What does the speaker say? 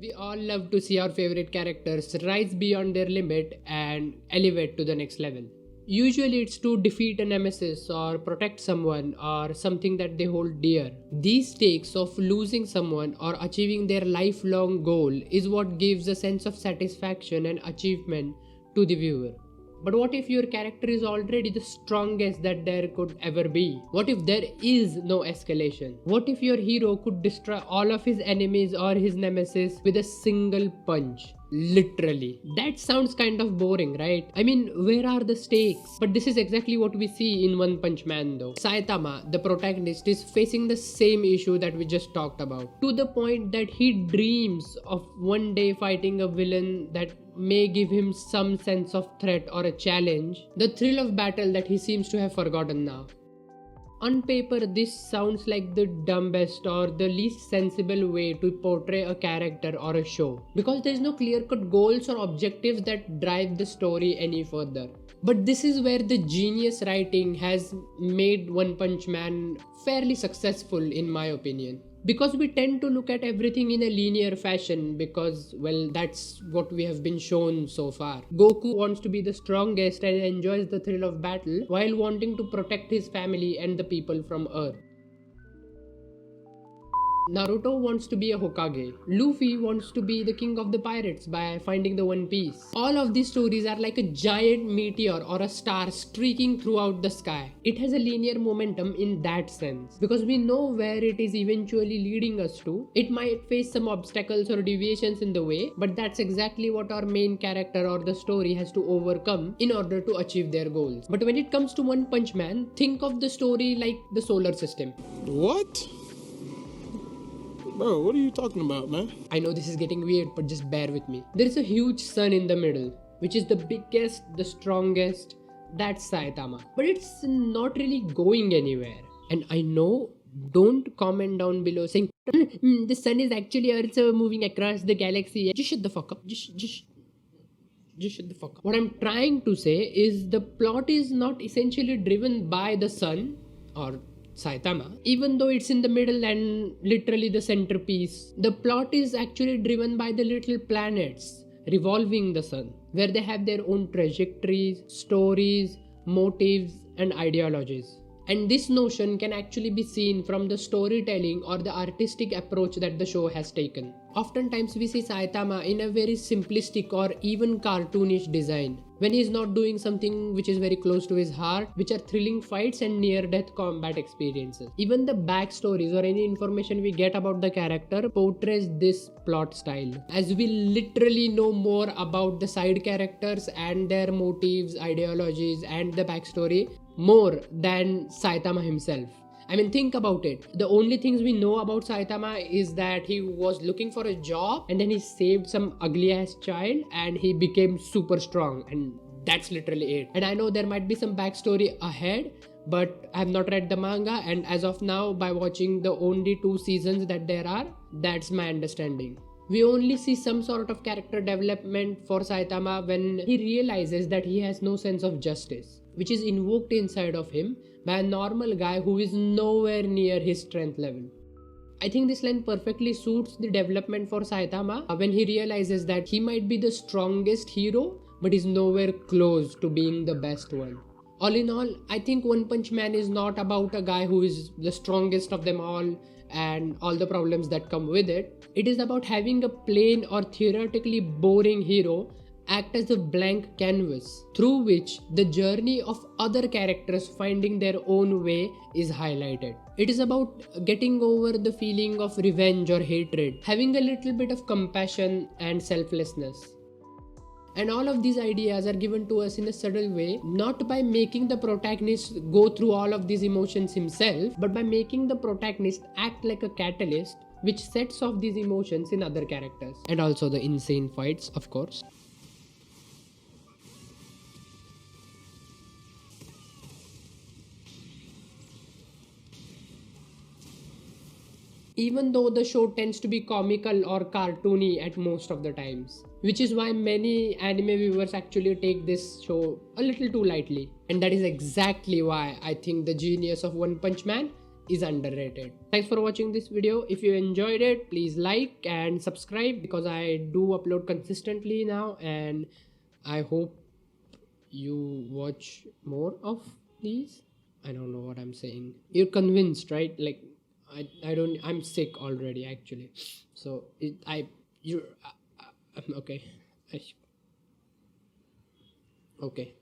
We all love to see our favorite characters rise beyond their limit and elevate to the next level. Usually, it's to defeat a nemesis or protect someone or something that they hold dear. These stakes of losing someone or achieving their lifelong goal is what gives a sense of satisfaction and achievement to the viewer. But what if your character is already the strongest that there could ever be? What if there is no escalation? What if your hero could destroy all of his enemies or his nemesis with a single punch? Literally. That sounds kind of boring, right? I mean, where are the stakes? But this is exactly what we see in One Punch Man though. Saitama, the protagonist, is facing the same issue that we just talked about. To the point that he dreams of one day fighting a villain that may give him some sense of threat or a challenge. The thrill of battle that he seems to have forgotten now. On paper, this sounds like the dumbest or the least sensible way to portray a character or a show, because there is no clear-cut goals or objectives that drive the story any further. But this is where the genius writing has made One Punch Man fairly successful in my opinion. Because we tend to look at everything in a linear fashion because, well, that's what we have been shown so far. Goku wants to be the strongest and enjoys the thrill of battle while wanting to protect his family and the people from Earth. Naruto wants to be a Hokage. Luffy wants to be the king of the pirates by finding the One Piece. All of these stories are like a giant meteor or a star streaking throughout the sky. It has a linear momentum in that sense because we know where it is eventually leading us to. It might face some obstacles or deviations in the way, but that's exactly what our main character or the story has to overcome in order to achieve their goals. But when it comes to One Punch Man, think of the story like the solar system. What? Bro, what are you talking about, man? I know this is getting weird, but just bear with me. There is a huge sun in the middle, which is the biggest, the strongest. That's Saitama. But it's not really going anywhere. And I know, don't comment down below saying, the sun is actually Earth moving across the galaxy. Just shut the fuck up. Just shut the fuck up. What I'm trying to say is the plot is not essentially driven by the sun or Saitama, even though it's in the middle and literally the centerpiece. The plot is actually driven by the little planets revolving the sun, where they have their own trajectories, stories, motives, and ideologies. And this notion can actually be seen from the storytelling or the artistic approach that the show has taken. Oftentimes we see Saitama in a very simplistic or even cartoonish design, when he is not doing something which is very close to his heart, which are thrilling fights and near-death combat experiences. Even the backstories or any information we get about the character portrays this plot style, as we literally know more about the side characters and their motives, ideologies, and the backstory more than Saitama himself. I mean, think about it. The only things we know about Saitama is that he was looking for a job and then he saved some ugly ass child and he became super strong, and that's literally it. And I know there might be some backstory ahead, but I have not read the manga, and as of now, by watching the only 2 seasons that there are, that's my understanding. We only see some sort of character development for Saitama when he realizes that he has no sense of justice, which is invoked inside of him by a normal guy who is nowhere near his strength level. I think this line perfectly suits the development for Saitama when he realizes that he might be the strongest hero but is nowhere close to being the best one. All in all, I think One Punch Man is not about a guy who is the strongest of them all and all the problems that come with it. It is about having a plain or theoretically boring hero act as a blank canvas through which the journey of other characters finding their own way is highlighted. It is about getting over the feeling of revenge or hatred, having a little bit of compassion and selflessness. And all of these ideas are given to us in a subtle way, not by making the protagonist go through all of these emotions himself, but by making the protagonist act like a catalyst which sets off these emotions in other characters. And also the insane fights, of course. Even though the show tends to be comical or cartoony at most of the times, which is why many anime viewers actually take this show a little too lightly. And that is exactly why I think the genius of One Punch Man is underrated. Thanks for watching this video. If you enjoyed it, please like and subscribe, because I do upload consistently now, and I hope you watch more of these. I don't know what I'm saying. You're convinced, right? Like I don't, I'm sick already actually. So it I you okay. I, okay.